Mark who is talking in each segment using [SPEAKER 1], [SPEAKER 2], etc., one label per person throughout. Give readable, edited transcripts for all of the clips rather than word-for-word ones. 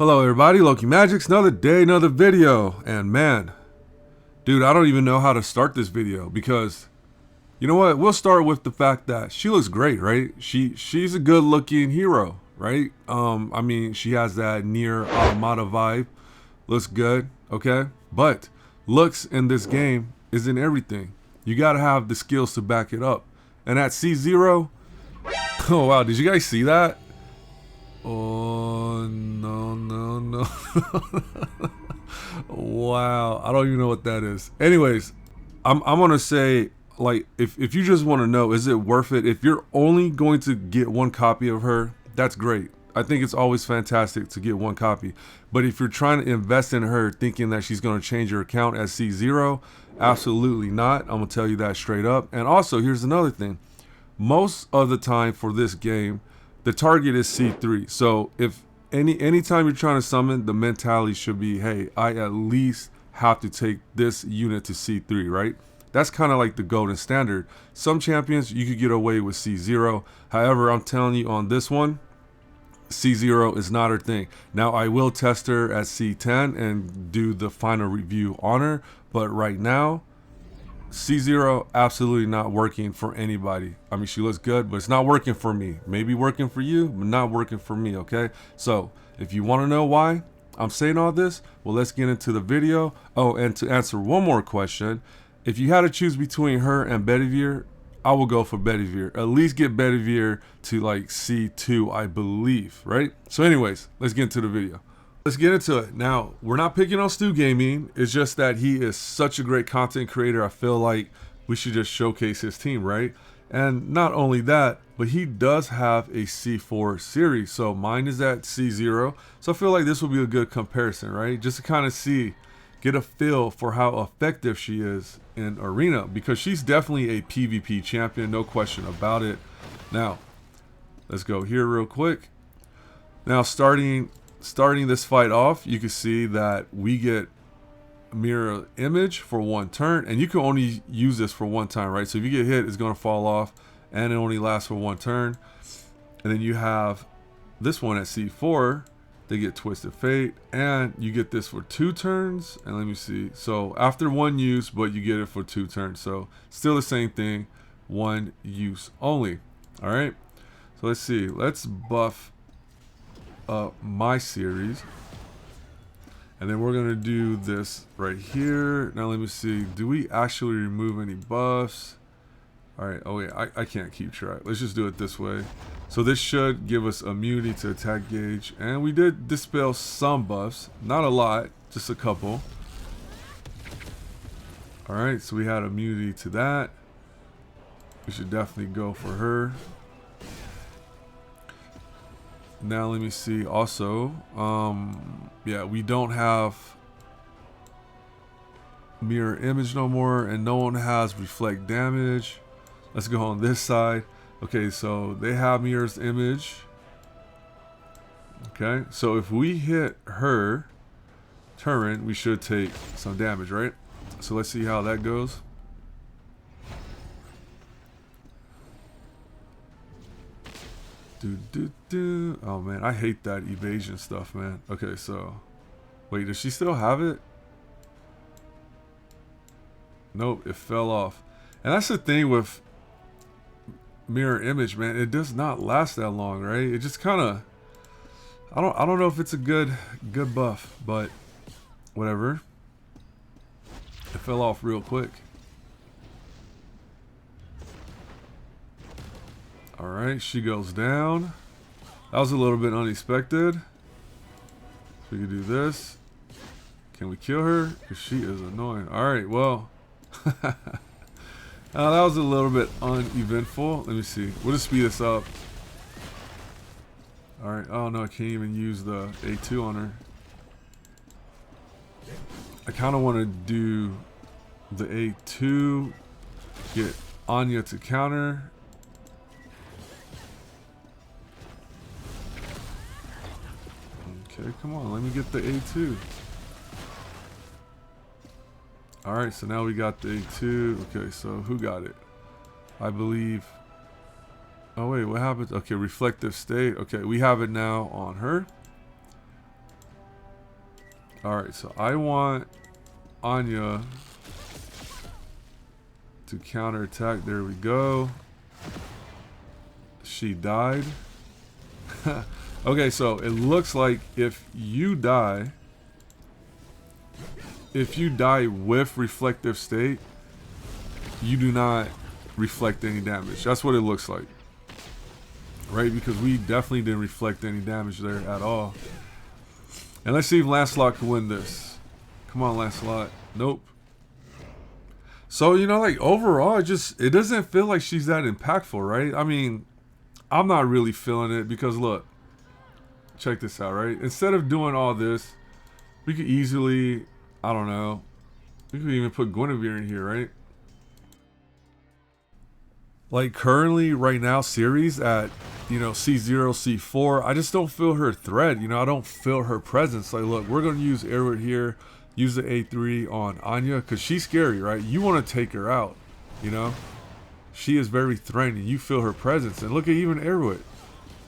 [SPEAKER 1] Hello everybody, Loki Magics, another day, another video. And man, dude, I don't even know how to start this video because, you know what, we'll start with the fact that she looks great, right? She's a good looking hero, right? I mean, she has that near Automata vibe, looks good, okay? But looks in this game isn't everything. You gotta have the skills to back it up. And at C0, oh wow, did you guys see that? Oh no. Wow, I don't even know what that is. Anyways, I'm gonna say, like, if you just want to know, is it worth it? If you're only going to get one copy of her, that's great. I think it's always fantastic to get one copy. But if you're trying to invest in her thinking that she's going to change your account at C0, absolutely not. I'm going to tell you that straight up. And also, here's another thing. Most of the time for this game, the target is C3. So if anytime you're trying to summon, the mentality should be, hey, I at least have to take this unit to C3, right? That's kind of like the golden standard. Some champions, you could get away with C0. However, I'm telling you on this one, C0 is not her thing. Now, I will test her at C10 and do the final review on her. But right now, C0 absolutely not working for anybody. I mean, she looks good, but it's not working for me. Maybe working for you, but not working for me, okay? So if you want to know why I'm saying all this, well, let's get into the video. Oh, and to answer one more question, if you had to choose between her and Bedivere, I will go for Bedivere. At least get Bedivere to like C2, I believe, right? So anyways, let's get into the video. Let's get into it. Now, we're not picking on Stu Gaming. It's just that he is such a great content creator. I feel like we should just showcase his team, right? And not only that, but he does have a C4 series. So mine is at C0. So I feel like this will be a good comparison, right? Just to kind of see, get a feel for how effective she is in Arena. Because she's definitely a PvP champion, no question about it. Now, let's go here real quick. Now, starting this fight off, you can see that we get mirror image for one turn, and you can only use this for one time, right? So if you get hit, it's going to fall off, and it only lasts for one turn. And then you have this one at C4, they get Twisted Fate, and you get this for 2 turns. And let me see, so after one use, but you get it for 2 turns. So still the same thing, one use only. All right, so let's see, let's buff my Ceres, and then we're gonna do this right here. Now let me see, do we actually remove any buffs? All right, oh wait, I can't keep track. Let's just do it this way. So this should give us immunity to attack gauge, and we did dispel some buffs, not a lot, just a couple. All right, so we had immunity to that. We should definitely go for her. Now let me see also, yeah, we don't have mirror image no more, and no one has reflect damage. Let's go on this side. Okay, so they have mirror's image. Okay, so if we hit her turret, we should take some damage, right? So let's see how that goes. Oh man, I hate that evasion stuff, man. Okay, so wait, does she still have it? Nope, it fell off. And that's the thing with mirror image, man. It does not last that long, right? It just kind of, I don't know if it's a good buff, but whatever. It fell off real quick. Alright, she goes down. That was a little bit unexpected. So we can do this. Can we kill her? Because she is annoying. Alright, well. That was a little bit uneventful. Let me see. We'll just speed this up. Alright, oh no, I can't even use the A2 on her. I kind of want to do the A2. Get Anya to counter. Okay, come on, let me get the A2. Alright, so now we got the A2. Okay, so who got it? I believe. Oh wait, what happens? Okay, reflective state. Okay, we have it now on her. Alright, so I want Anya to counterattack. There we go. She died. Okay, so it looks like if you die with reflective state, you do not reflect any damage. That's what it looks like. Right? Because we definitely didn't reflect any damage there at all. And let's see if Lancelot can win this. Come on, Lancelot. Nope. So, you know, like overall, it doesn't feel like she's that impactful, right? I mean, I'm not really feeling it because look, check this out, right? Instead of doing all this, we could easily, I don't know, we could even put Guinevere in here, right? Like currently, right now, Ceres at, you know, C0, C4, I just don't feel her threat. You know, I don't feel her presence. Like, look, we're going to use Erwin here, use the A3 on Anya, because she's scary, right? You want to take her out, you know? She is very threatening. You feel her presence. And look at even Erwin.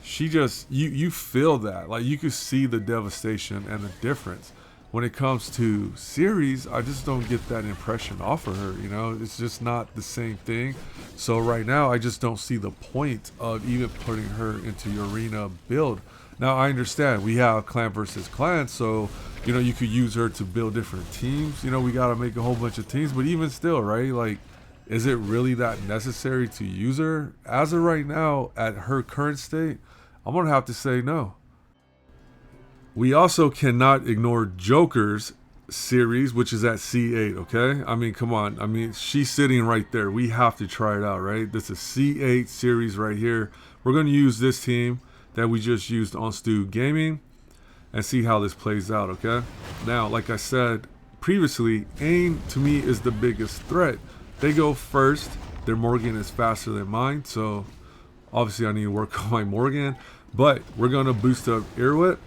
[SPEAKER 1] She just, you feel that. Like, you could see the devastation and the difference. When it comes to Ceres, I just don't get that impression off of her, you know? It's just not the same thing. So right now, I just don't see the point of even putting her into your arena build. Now, I understand we have clan versus clan, so, you know, you could use her to build different teams. You know, we got to make a whole bunch of teams, but even still, right? Like, is it really that necessary to use her? As of right now, at her current state, I'm going to have to say no. We also cannot ignore Joker's series, which is at C8, okay? I mean, come on. I mean, she's sitting right there. We have to try it out, right? This is C8 series right here. We're going to use this team that we just used on Stu Gaming and see how this plays out, okay? Now, like I said previously, AIM to me is the biggest threat. They go first. Their Morgan is faster than mine, so obviously I need to work on my Morgan. But we're going to boost up Irwit.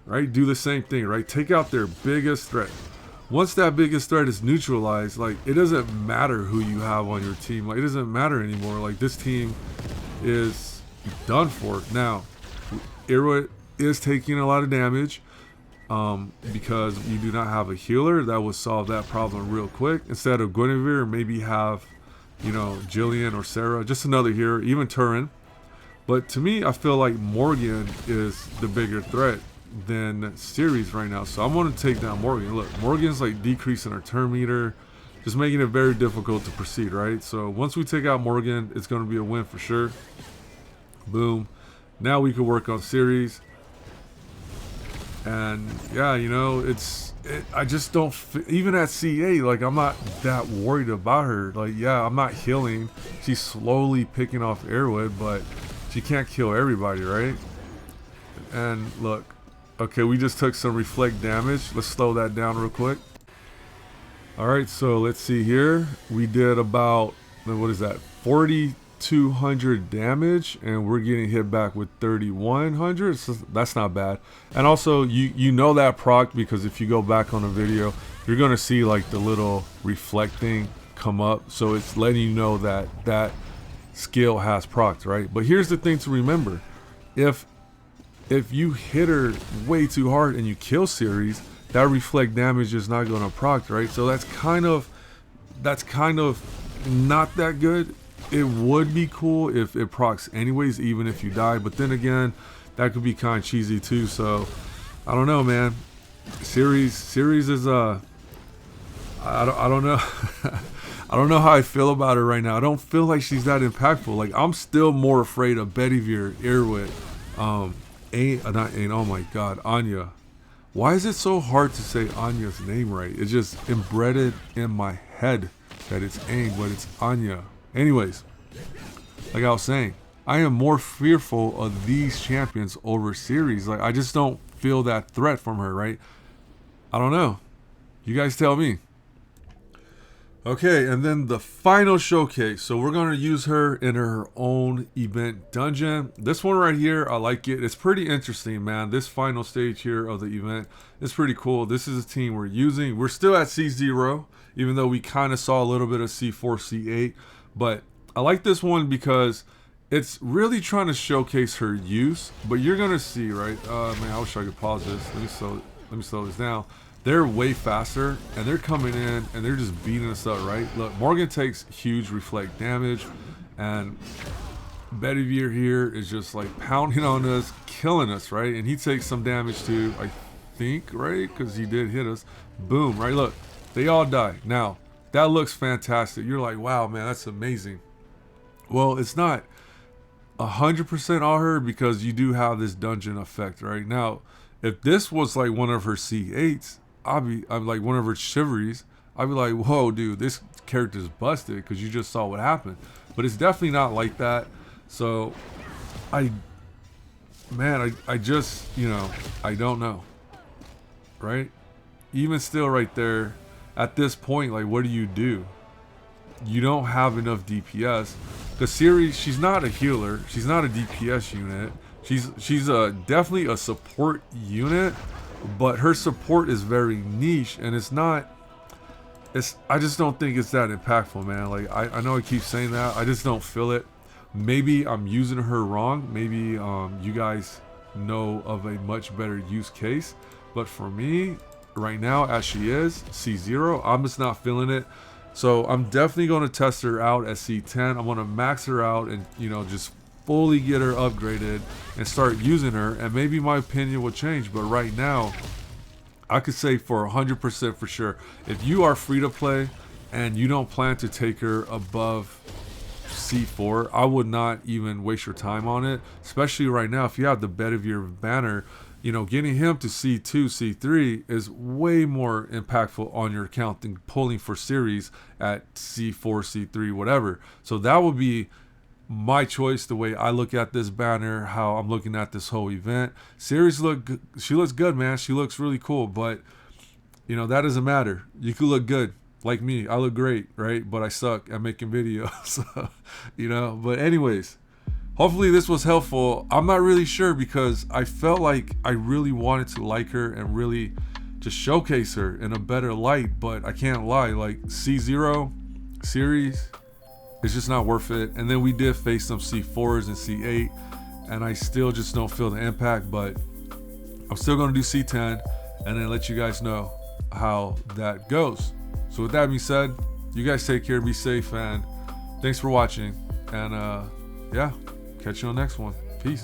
[SPEAKER 1] Right, do the same thing, right? Take out their biggest threat. Once that biggest threat is neutralized, like, it doesn't matter who you have on your team. Like, it doesn't matter anymore. Like, this team is done for. Now, Irwit is taking a lot of damage because you do not have a healer. That would solve that problem real quick. Instead of Guinevere, maybe have, you know, Jillian or Sarah, just another hero, even Turin. But to me, I feel like Morgan is the bigger threat than Ceres right now. So I'm going to take down Morgan. Look, Morgan's like decreasing our turn meter, just making it very difficult to proceed, right? So once we take out Morgan, it's going to be a win for sure. Boom. Now we can work on Ceres. And yeah, you know, I just don't, even at C8, like, I'm not that worried about her. Like, yeah, I'm not healing. She's slowly picking off Airwood, but she can't kill everybody, right? And look, okay, we just took some reflect damage. Let's slow that down real quick. All right, so let's see here. We did about, what is that, 4,200 damage, and we're getting hit back with 3,100. So that's not bad. And also, you know that proc, because if you go back on the video, you're gonna see like the little reflect thing come up. So it's letting you know that that skill has proc, right? But here's the thing to remember: if you hit her way too hard and you kill Ceres, that reflect damage is not going to proc, right? So that's kind of not that good. It would be cool if it procs anyways, even if you die. But then again, that could be kind of cheesy too. So I don't know, man. Ceres is I don't know. I don't know how I feel about her right now. I don't feel like she's that impactful. Like, I'm still more afraid of Bedivere, Irwit, oh my god, Anya. Why is it so hard to say Anya's name right? It's just embedded in my head that it's AIM, but it's Anya. Anyways, like I was saying, I am more fearful of these champions over Ceres. Like, I just don't feel that threat from her, right? I don't know. You guys tell me. Okay, and then the final showcase. So we're going to use her in her own event dungeon. This one right here, I like it. It's pretty interesting, man. This final stage here of the event is pretty cool. This is a team we're using. We're still at C0, even though we kind of saw a little bit of C4, C8. But I like this one because it's really trying to showcase her use. But you're going to see, right? Man, I wish I could pause this. Let me slow this down. they're way faster, and they're coming in and they're just beating us up, right? Look, Morgan takes huge reflect damage, and Bedivere here is just like pounding on us, killing us, right? And he takes some damage too, I think, right? Because he did hit us. Boom, right? Look, they all die. Now, that looks fantastic. You're like, wow, man, that's amazing. Well, it's not 100% all her, because you do have this dungeon effect, right? Now, if this was like one of her C8s, I'm like one of her chivalries, I'd be like, whoa, dude, this character's busted, because you just saw what happened. But it's definitely not like that. So, I just, I don't know, right? Even still right there, at this point, like, what do? You don't have enough DPS. Because Ceres, she's not a healer. She's not a DPS unit. She's definitely a support unit, but her support is very niche, and I just don't think it's that impactful, man. Like, I know I keep saying that. I just don't feel it. Maybe I'm using her wrong. Maybe you guys know of a much better use case. But for me, right now, as she is, C0, I'm just not feeling it. So I'm definitely going to test her out at C10. I'm going to max her out and, just fully get her upgraded and start using her. And maybe my opinion will change. But right now, I could say for 100% for sure, if you are free to play and you don't plan to take her above C4, I would not even waste your time on it. Especially right now, if you have the Bedivere banner, getting him to C2, C3 is way more impactful on your account than pulling for Ceres at C4, C3, whatever. So that would be my choice, the way I look at this banner, how I'm looking at this whole event. Ceres she looks good, man. She looks really cool, but that doesn't matter. You could look good. Like me, I look great, right? But I suck at making videos, But anyways, hopefully this was helpful. I'm not really sure, because I felt like I really wanted to like her and really just showcase her in a better light, but I can't lie. Like, C0 Ceres, it's just not worth it. And then we did face some C4s and C8, and I still just don't feel the impact, but I'm still going to do C10 and then let you guys know how that goes. So with that being said, you guys take care, be safe, and thanks for watching. And yeah, catch you on the next one. Peace.